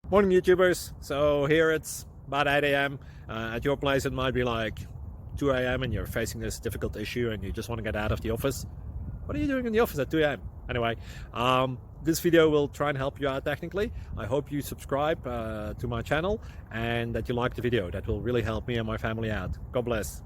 Morning YouTubers. So here it's about 8 a.m. At your place it might be like 2 a.m. and you're facing this difficult issue and you just want to get out of the office. What are you doing in the office at 2 a.m.? Anyway, this video will try and help you out technically. I hope you subscribe to my channel and that you like the video. That will really help me and my family out. God bless.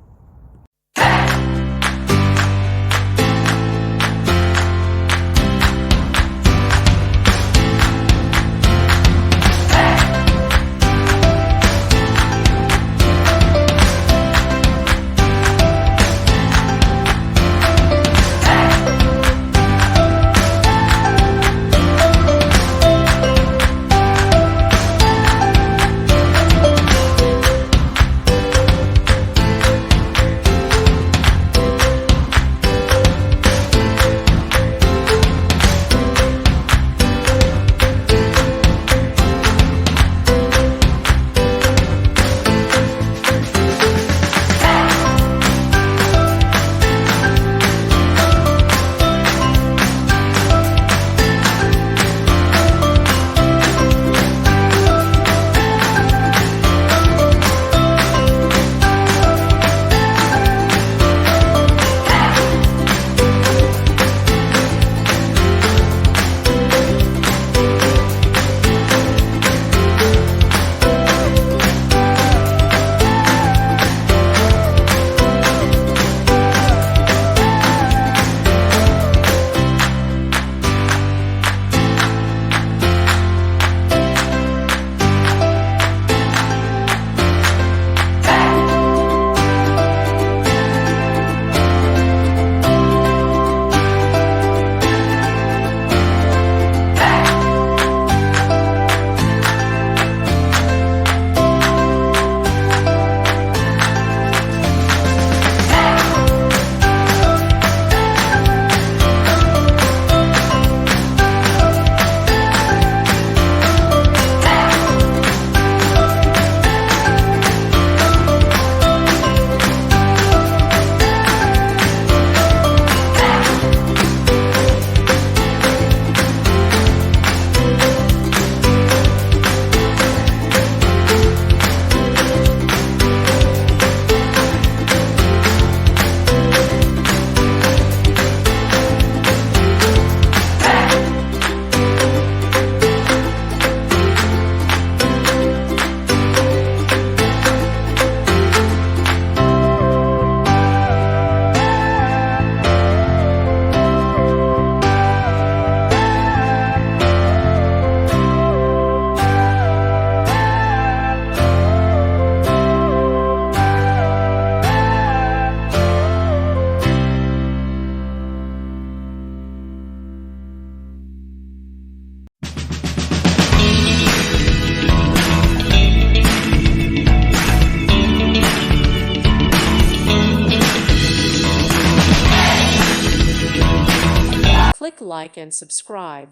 Click like and subscribe.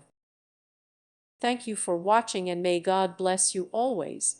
Thank you for watching and may God bless you always.